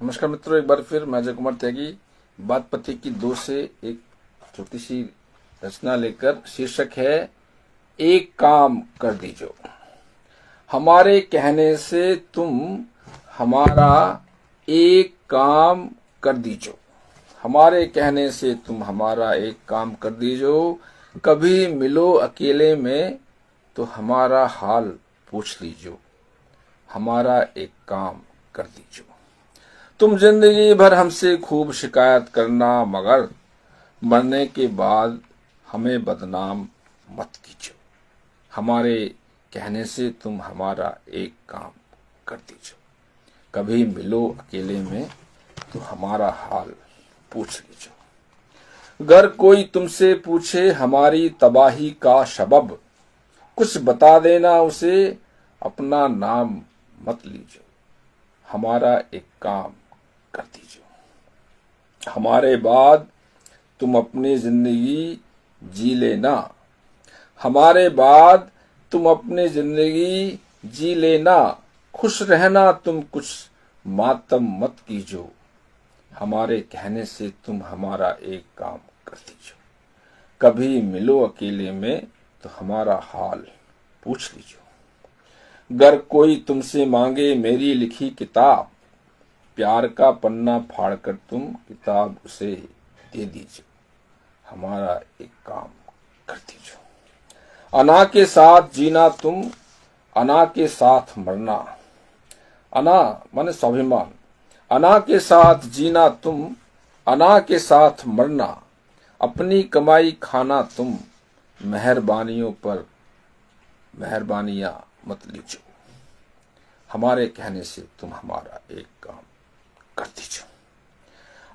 नमस्कार मित्रों, एक बार फिर मैं अजय कुमार त्यागी बात पति की 2 से एक छोटी सी रचना लेकर, शीर्षक है एक काम कर दीजो। हमारे कहने से तुम हमारा एक काम कर दीजो। हमारे कहने से तुम हमारा एक काम कर दीजो। कभी मिलो अकेले में तो हमारा हाल पूछ लीजो। हमारा एक काम कर दीजो। तुम जिंदगी भर हमसे खूब शिकायत करना, मगर मरने के बाद हमें बदनाम मत कीजिए। हमारे कहने से तुम हमारा एक काम कर दीजिए। कभी मिलो अकेले में तो हमारा हाल पूछ लीजिए। अगर कोई तुमसे पूछे हमारी तबाही का सबब, कुछ बता देना उसे, अपना नाम मत लीजिए। हमारा एक काम कर दीजिए। हमारे बाद तुम अपनी जिंदगी जी लेना। हमारे बाद तुम अपनी जिंदगी जी लेना। खुश रहना तुम, कुछ मातम मत कीजो। हमारे कहने से तुम हमारा एक काम कर दीजिए। कभी मिलो अकेले में तो हमारा हाल पूछ लीजिए। अगर कोई तुमसे मांगे मेरी लिखी किताब, प्यार का पन्ना फाड़कर तुम किताब उसे दे दीजिए। हमारा एक काम कर दीजिए। अना के साथ जीना तुम, अना के साथ मरना। अना माने स्वाभिमान। अना के साथ जीना तुम, अना के साथ मरना। अपनी कमाई खाना तुम, मेहरबानियों पर मेहरबानियां मत लीजिए। हमारे कहने से तुम हमारा एक काम कर दीजिए।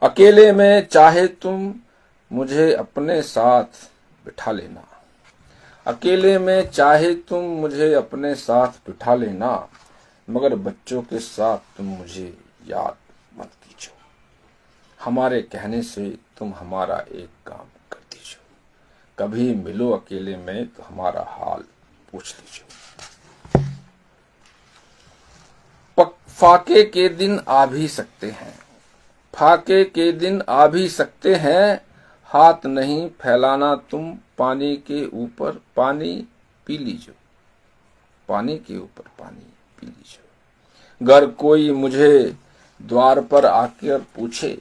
अकेले में चाहे तुम मुझे अपने साथ बिठा लेना। अकेले में चाहे तुम मुझे अपने साथ बिठा लेना, मगर बच्चों के साथ तुम मुझे याद मत कीजिए। हमारे कहने से तुम हमारा एक काम कर दीजिए। कभी मिलो अकेले में तो हमारा हाल पूछ लीजिए। फाके के दिन आ भी सकते हैं, फाके के दिन आ भी सकते हैं। हाथ नहीं फैलाना तुम, पानी के ऊपर पानी पी लीजिए। पानी के ऊपर पानी पी लीजिए। अगर कोई मुझे द्वार पर आकर पूछे,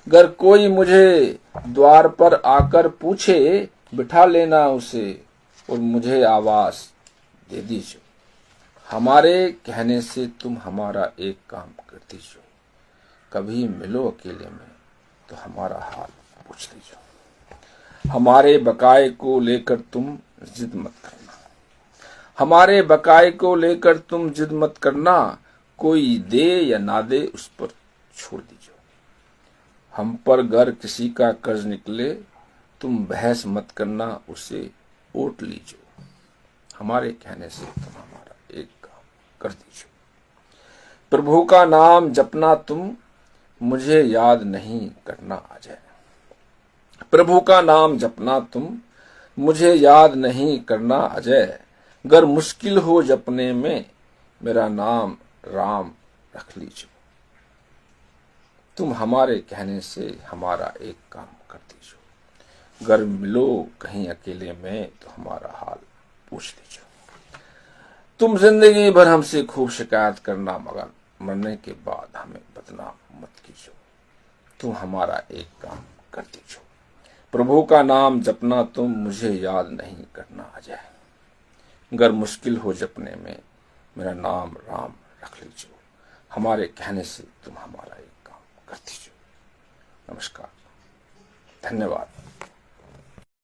अगर कोई मुझे द्वार पर आकर पूछे, बिठा लेना उसे और मुझे आवाज दे दीजिए। हमारे कहने से तुम हमारा एक काम कर दीजिए। कभी मिलो अकेले में तो हमारा हाल पूछ लीजिए। हमारे बकाए को लेकर तुम जिद मत करना। हमारे बकाए को लेकर तुम जिद मत करना। कोई दे या ना दे उस पर छोड़ दीजिए। हम पर घर किसी का कर्ज निकले, तुम बहस मत करना, उसे ओट लीजिए। हमारे कहने से तुम हमारा एक काम कर दीजिए। प्रभु का नाम जपना तुम, मुझे याद नहीं करना अजय। प्रभु का नाम जपना तुम, मुझे याद नहीं करना अजय। अगर मुश्किल हो जपने में, मेरा नाम राम रख लीजिए। तुम हमारे कहने से हमारा एक काम कर दीजिए। अगर मिलो कहीं अकेले में तो हमारा हाल पूछ लीजिए। तुम जिंदगी भर हमसे खूब शिकायत करना, मगर मरने के बाद हमें बदनाम मत कीजिए। तुम हमारा एक काम कर दीजिए। प्रभु का नाम जपना तुम, मुझे याद नहीं करना अजय। अगर मुश्किल हो जपने में, मेरा नाम राम रख लीजिए। हमारे कहने से तुम हमारा एक काम कर दीजिए। नमस्कार, धन्यवाद।